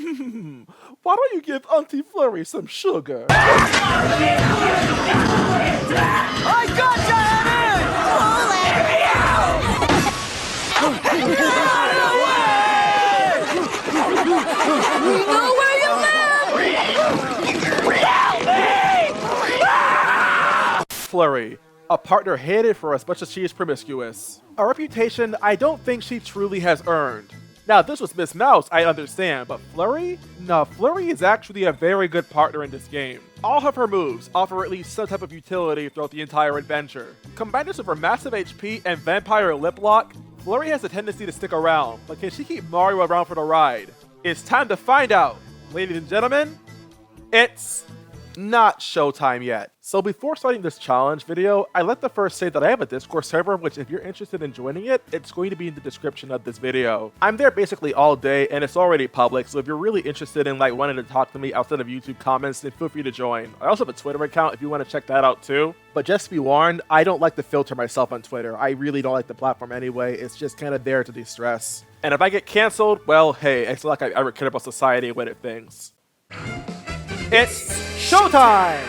Why don't you give Auntie Flurrie some sugar? I got you, Evan! We know where you live! Flurrie, a partner hated for as much as she is promiscuous. A reputation I don't think she truly has earned. Now, if this was Miss Mouse, I understand, but Flurrie? No, Flurrie is actually a very good partner in this game. All of her moves offer at least some type of utility throughout the entire adventure. Combined this with her massive HP and vampire lip lock, Flurrie has a tendency to stick around, but can she keep Mario around for the ride? It's time to find out! Ladies and gentlemen, it's not showtime yet. So before starting this challenge video, I'd like to first say that I have a Discord server, which if you're interested in joining it, it's going to be in the description of this video. I'm there basically all day and it's already public, so if you're really interested in wanting to talk to me outside of YouTube comments, then feel free to join. I also have a Twitter account if you want to check that out too. But just be warned, I don't like to filter myself on Twitter. I really don't like the platform anyway, it's just kind of there to de-stress. And if I get cancelled, well hey, it's not like I ever cared about society when it thinks. It's showtime!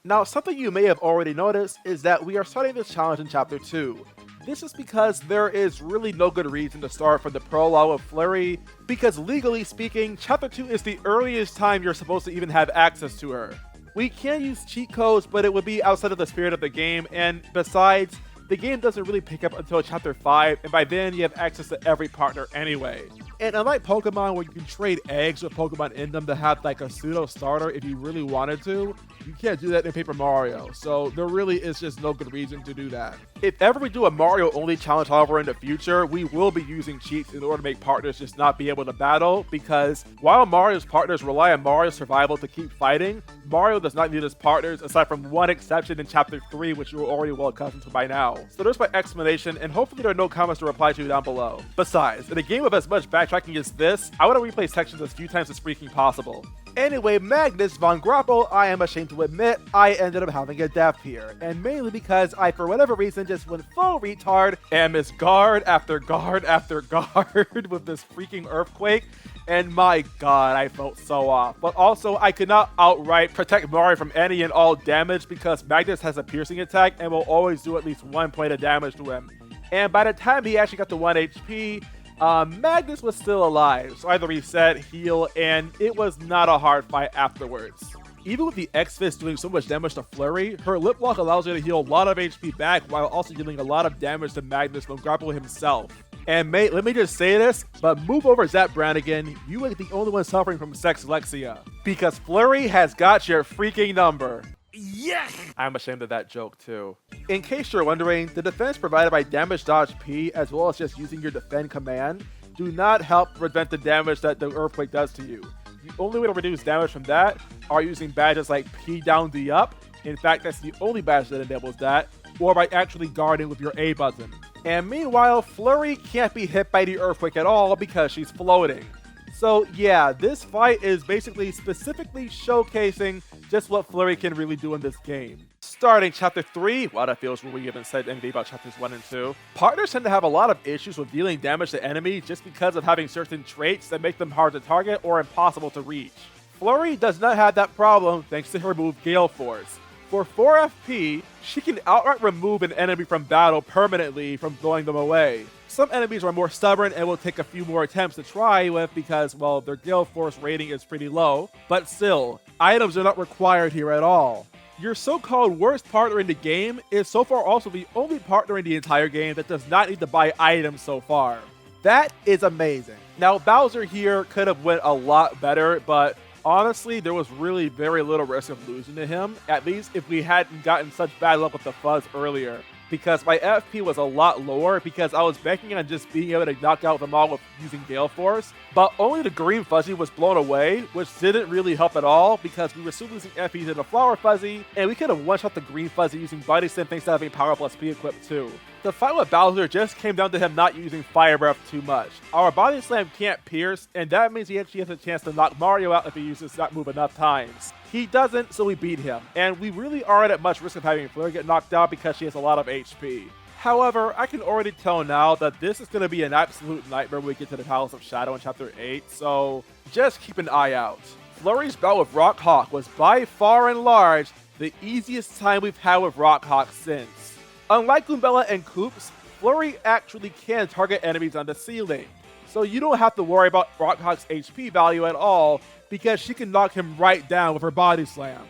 Now, something you may have already noticed is that we are starting this challenge in Chapter 2. This is because there is really no good reason to start from the prologue of Flurrie, because legally speaking, Chapter 2 is the earliest time you're supposed to even have access to her. We can use cheat codes, but it would be outside of the spirit of the game, and besides, the game doesn't really pick up until Chapter 5, and by then you have access to every partner anyway. And unlike Pokemon where you can trade eggs with Pokemon in them to have a pseudo starter if you really wanted to, you can't do that in Paper Mario, so there really is just no good reason to do that. If ever we do a Mario only challenge however in the future, we will be using cheats in order to make partners just not be able to battle, because while Mario's partners rely on Mario's survival to keep fighting, Mario does not need his partners aside from one exception in Chapter 3, which you're already well accustomed to by now. So there's my explanation, and hopefully there are no comments to reply to down below. Besides, in a game with as much backtracking as this, I want to replay sections as few times as freaking possible. Anyway, Magnus Von Gropo, I am ashamed to admit, I ended up having a death here, and mainly because I, for whatever reason, just went full retard and missed guard after guard after guard with this freaking earthquake, and my god, I felt so off. But also, I could not outright protect Mario from any and all damage because Magnus has a piercing attack and will always do at least 1 point of damage to him. And by the time he actually got to 1 HP, Magnus was still alive, so I had to reset, heal, and it was not a hard fight afterwards. Even with the X-Fist doing so much damage to Flurrie, her lip lock allows her to heal a lot of HP back while also dealing a lot of damage to Magnus Von Gropo himself. And mate, let me just say this, but move over Zap Brannigan, you ain't the only one suffering from sexlexia. Because Flurrie has got your freaking number. Yes! I'm ashamed of that joke too. In case you're wondering, the defense provided by Damage Dodge P as well as just using your defend command do not help prevent the damage that the earthquake does to you. The only way to reduce damage from that are using badges like P down D up, in fact that's the only badge that enables that, or by actually guarding with your A button. And meanwhile, Flurrie can't be hit by the earthquake at all because she's floating. So yeah, this fight is basically specifically showcasing just what Flurrie can really do in this game. Starting Chapter 3, wow that feels weird we haven't said anything about Chapters 1 and 2. Partners tend to have a lot of issues with dealing damage to enemies just because of having certain traits that make them hard to target or impossible to reach. Flurrie does not have that problem thanks to her move Gale Force. For 4 FP, she can outright remove an enemy from battle permanently from throwing them away. Some enemies are more stubborn and will take a few more attempts to try with because, well, their Gale Force rating is pretty low, but still, items are not required here at all. Your so-called worst partner in the game is so far also the only partner in the entire game that does not need to buy items so far. That is amazing. Now, Bowser here could have went a lot better, but honestly, there was really very little risk of losing to him, at least if we hadn't gotten such bad luck with the fuzz earlier. Because my FP was a lot lower because I was banking on just being able to knock out them all with using Gale Force, but only the green fuzzy was blown away, which didn't really help at all because we were still losing FP to the flower fuzzy, and we could have one-shot the green fuzzy using Body Slam thanks to having Power Plus P equipped too. The fight with Bowser just came down to him not using Fire Breath too much. Our Body Slam can't pierce, and that means he actually has a chance to knock Mario out if he uses that move enough times. He doesn't, so we beat him, and we really aren't at much risk of having Flurrie get knocked out because she has a lot of HP. However, I can already tell now that this is going to be an absolute nightmare when we get to the Palace of Shadow in Chapter 8, so just keep an eye out. Flurrie's bout with Rock Hawk was by far and large the easiest time we've had with Rock Hawk since. Unlike Goombella and Koops, Flurrie actually can target enemies on the ceiling, so you don't have to worry about Rock Hawk's HP value at all because she can knock him right down with her body slam.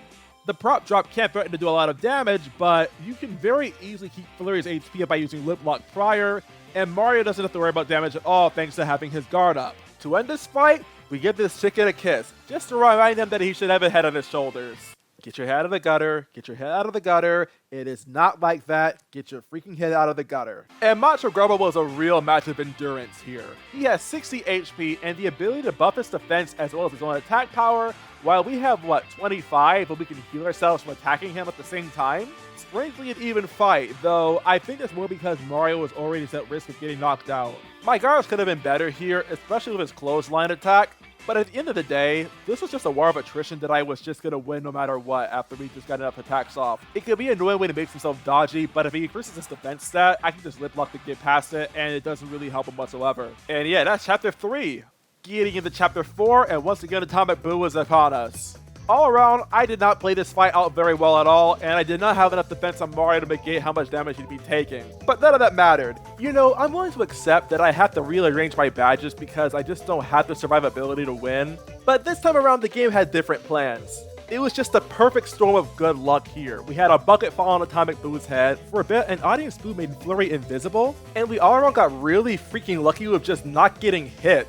The prop drop can't threaten to do a lot of damage, but you can very easily keep Flurrie's HP up by using Lip Lock prior, and Mario doesn't have to worry about damage at all thanks to having his guard up. To end this fight, we give this chicken a kiss, just to remind him that he should have a head on his shoulders. Get your head out of the gutter, get your head out of the gutter. It is not like that. Get your freaking head out of the gutter. And Magnus Von Gropo was a real match of endurance here. He has 60 HP and the ability to buff his defense as well as his own attack power, while we have, 25, but we can heal ourselves from attacking him at the same time? Strangely an even fight, though I think that's more because Mario was already at risk of getting knocked out. My guards could have been better here, especially with his clothesline attack, but at the end of the day, this was just a war of attrition that I was just going to win no matter what after we just got enough attacks off. It could be annoying when he makes himself dodgy, but if he increases his defense stat, I can just lip lock to get past it, and it doesn't really help him whatsoever. And yeah, that's Chapter 3. Getting into Chapter 4, and once again Atomic Boo is upon us. All around, I did not play this fight out very well at all, and I did not have enough defense on Mario to negate how much damage he'd be taking. But none of that mattered. You know, I'm willing to accept that I have to rearrange my badges because I just don't have the survivability to win. But this time around, the game had different plans. It was just a perfect storm of good luck here. We had a bucket fall on Atomic Boo's head. For a bit, an audience boo made Flurrie invisible, and we all around got really freaking lucky with just not getting hit.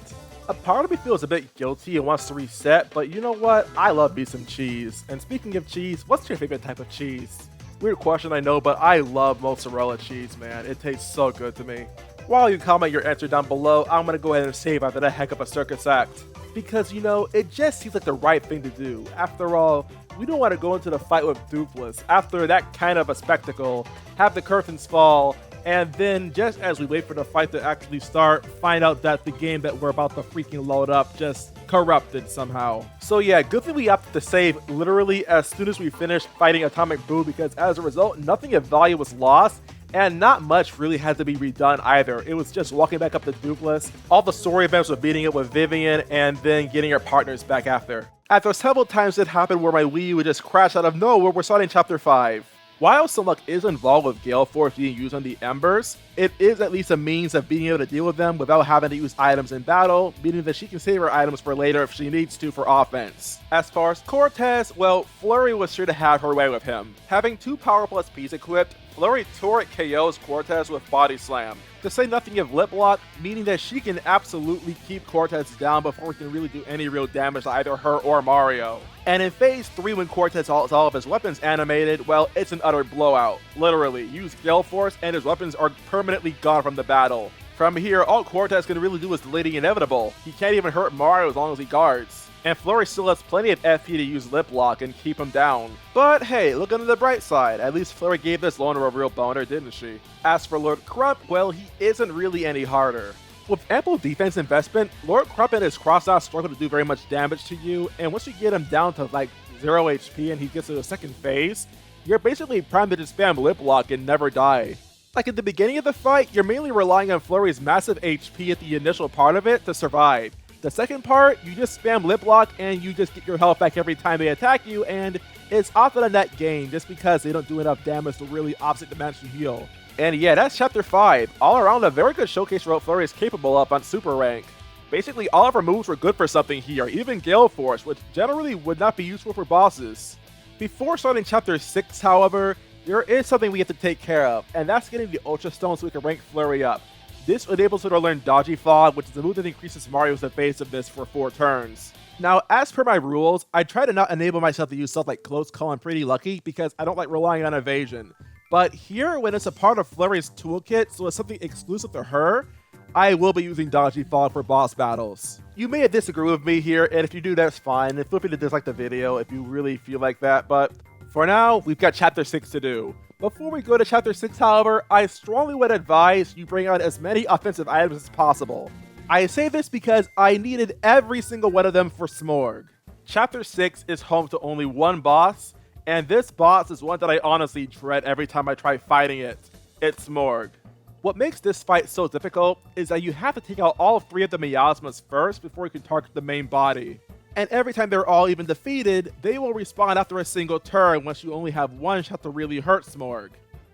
A part of me feels a bit guilty and wants to reset, but you know what? I love me some cheese. And speaking of cheese, what's your favorite type of cheese? Weird question, I know, but I love mozzarella cheese, man. It tastes so good to me. While you comment your answer down below, I'm gonna go ahead and save after that heck of a circus act. Because, you know, it just seems like the right thing to do. After all, we don't want to go into the fight with Duplis after that kind of a spectacle, have the curtains fall, and then just as we wait for the fight to actually start, find out that the game that we're about to freaking load up just corrupted somehow. So yeah, good thing we opted to save literally as soon as we finished fighting Atomic Boo, because as a result, nothing of value was lost, and not much really had to be redone either. It was just walking back up to Duplis, all the story events were beating it with Vivian, and then getting our partners back after. After several times it happened where my Wii U would just crash out of nowhere, we're starting Chapter 5. While some luck is involved with Gale Force being used on the Embers, it is at least a means of being able to deal with them without having to use items in battle, meaning that she can save her items for later if she needs to for offense. As far as Cortez, well, Flurrie was sure to have her way with him. Having 2 Power Plus Ps equipped, Flurrie turret KOs Cortez with Body Slam. To say nothing of Lip Lock, meaning that she can absolutely keep Cortez down before we can really do any real damage to either her or Mario. And in Phase 3, when Cortez has all of his weapons animated, well, it's an utter blowout. Literally, use Gale Force and his weapons are permanently gone from the battle. From here, all Cortez can really do is delay the inevitable. He can't even hurt Mario as long as he guards. And Flurrie still has plenty of FP to use Lip Lock and keep him down. But hey, look on the bright side, at least Flurrie gave this loner a real boner, didn't she? As for Lord Krupp, well, he isn't really any harder. With ample defense investment, Lord Krupp and his cross-out struggle to do very much damage to you, and once you get him down to like 0 HP and he gets to the second phase, you're basically primed to just spam Lip Lock and never die. Like at the beginning of the fight, you're mainly relying on Flurrie's massive HP at the initial part of it to survive. The second part, you just spam Lip Lock and you just get your health back every time they attack you, and it's often a net gain just because they don't do enough damage to really offset the damage to heal. And yeah, that's Chapter 5. All around, a very good showcase for what Flurrie is capable of on Super Rank. Basically, all of her moves were good for something here, even Gale Force, which generally would not be useful for bosses. Before starting Chapter 6, however, there is something we have to take care of, and that's getting the Ultra Stone so we can rank Flurrie up. This enables her to learn Dodgy Fog, which is a move that increases Mario's evasiveness for 4 turns. Now, as per my rules, I try to not enable myself to use stuff like Close Call and Pretty Lucky because I don't like relying on evasion. But here, when it's a part of Flurrie's toolkit, so it's something exclusive to her, I will be using Dodgy Fog for boss battles. You may disagree with me here, and if you do, that's fine, and feel free to dislike the video if you really feel like that, but for now, we've got Chapter 6 to do. Before we go to Chapter 6, however, I strongly would advise you bring out as many offensive items as possible. I say this because I needed every single one of them for Morgue. Chapter 6 is home to only one boss, and this boss is one that I honestly dread every time I try fighting it. It's Morgue. What makes this fight so difficult is that you have to take out all 3 of the miasmas first before you can target the main body. And every time they're all even defeated, they will respawn after a single turn once you only have one shot to really hurt Smorg.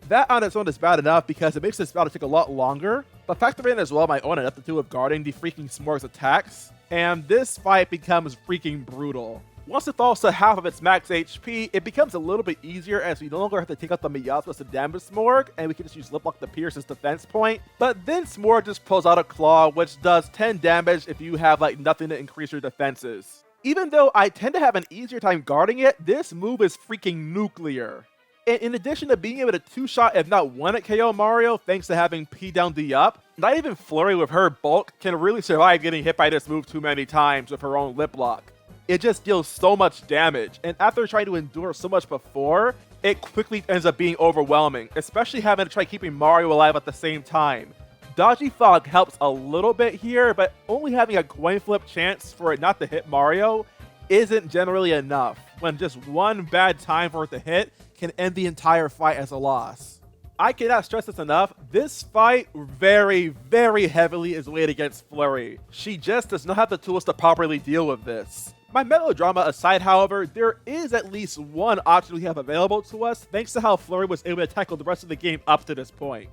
That on its own is bad enough because it makes this battle take a lot longer, but factor in as well my own ineptitude of guarding the freaking Smorg's attacks, and this fight becomes freaking brutal. Once it falls to half of its max HP, it becomes a little bit easier as we no longer have to take out the miasmas to damage Smorg, and we can just use Lip Lock to pierce his defense point. But then Smorg just pulls out a claw, which does 10 damage if you have like nothing to increase your defenses. Even though I tend to have an easier time guarding it, this move is freaking nuclear. And in addition to being able to 2-shot if not 1-hit KO Mario thanks to having P down D up, not even Flurrie with her bulk can really survive getting hit by this move too many times with her own Lip Lock. It just deals so much damage, and after trying to endure so much before, it quickly ends up being overwhelming, especially having to try keeping Mario alive at the same time. Dodgy Fog helps a little bit here, but only having a coin flip chance for it not to hit Mario isn't generally enough, when just one bad time for it to hit can end the entire fight as a loss. I cannot stress this enough, this fight very, very heavily is weighed against Flurrie. She just does not have the tools to properly deal with this. My melodrama aside, however, there is at least one option we have available to us thanks to how Flurrie was able to tackle the rest of the game up to this point.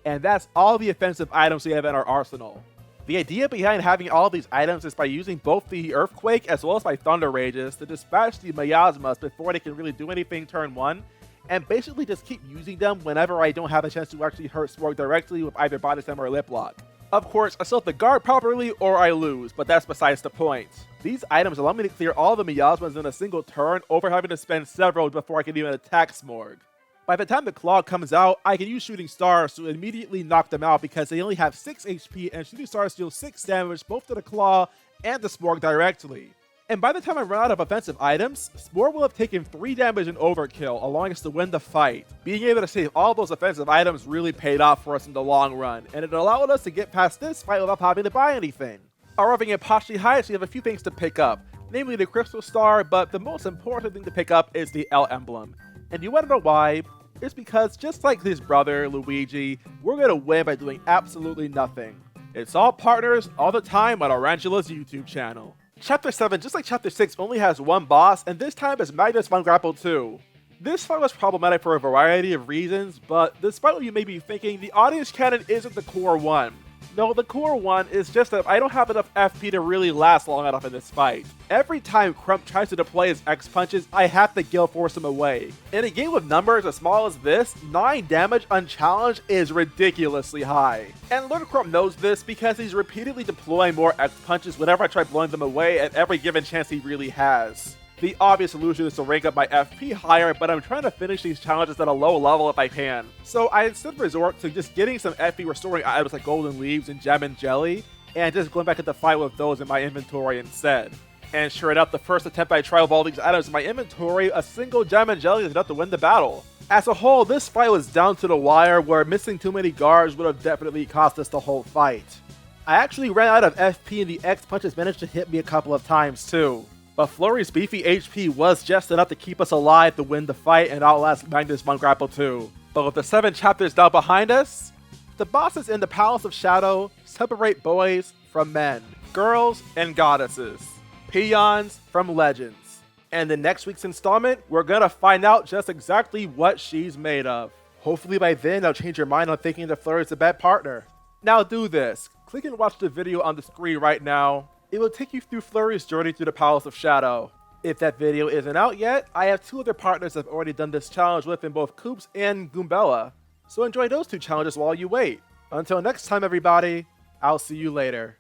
And that's all the offensive items we have in our arsenal. The idea behind having all these items is by using both the Earthquake as well as my Thunder Rages to dispatch the miasmas before they can really do anything turn 1, and basically just keep using them whenever I don't have a chance to actually hurt Smorg directly with either Body Slam or Lip Lock. Of course, I still have to guard properly or I lose, but that's besides the point. These items allow me to clear all the miasmas in a single turn over having to spend several before I can even attack Smorg. By the time the claw comes out, I can use Shooting Stars to immediately knock them out because they only have 6 HP and Shooting Stars deal 6 damage both to the claw and the Smorg directly. And by the time I run out of offensive items, Smorg will have taken 3 damage in overkill, allowing us to win the fight. Being able to save all those offensive items really paid off for us in the long run, and it allowed us to get past this fight without having to buy anything. Arriving at Pachi Heights, we have a few things to pick up, namely the Crystal Star, but the most important thing to pick up is the L emblem. And you want to know why? It's because just like his brother, Luigi, we're going to win by doing absolutely nothing. It's all partners, all the time on Orangela's YouTube channel. Chapter 7, just like Chapter 6, only has one boss, and this time is Magnus Von Gropo 2. This fight was problematic for a variety of reasons, but despite what you may be thinking, the audience canon isn't the core one. No, the core one is just that I don't have enough FP to really last long enough in this fight. Every time Krupp tries to deploy his X punches, I have to Gale Force him away. In a game with numbers as small as this, 9 damage unchallenged is ridiculously high. And Lord Krupp knows this because he's repeatedly deploying more X punches whenever I try blowing them away at every given chance he really has. The obvious solution is to rank up my FP higher, but I'm trying to finish these challenges at a low level if I can. So I instead resort to just getting some FP restoring items like Golden Leaves and Gem and Jelly, and just going back into fight with those in my inventory instead. And sure enough, the first attempt I try with all these items in my inventory, a single Gem and Jelly is enough to win the battle. As a whole, this fight was down to the wire where missing too many guards would have definitely cost us the whole fight. I actually ran out of FP and the X punches managed to hit me a couple of times too. But Flurrie's beefy HP was just enough to keep us alive to win the fight and outlast Magnus Von Gropo 2. But with the 7 chapters now behind us, the bosses in the Palace of Shadow separate boys from men, girls and goddesses, peons from legends. And in next week's installment, we're gonna find out just exactly what she's made of. Hopefully by then I'll change your mind on thinking that Flurrie is a bad partner. Now do this, click and watch the video on the screen right now. It will take you through Flurrie's journey through the Palace of Shadow. If that video isn't out yet, I have 2 other partners I've already done this challenge with in both Koops and Goombella, so enjoy those 2 challenges while you wait. Until next time everybody, I'll see you later.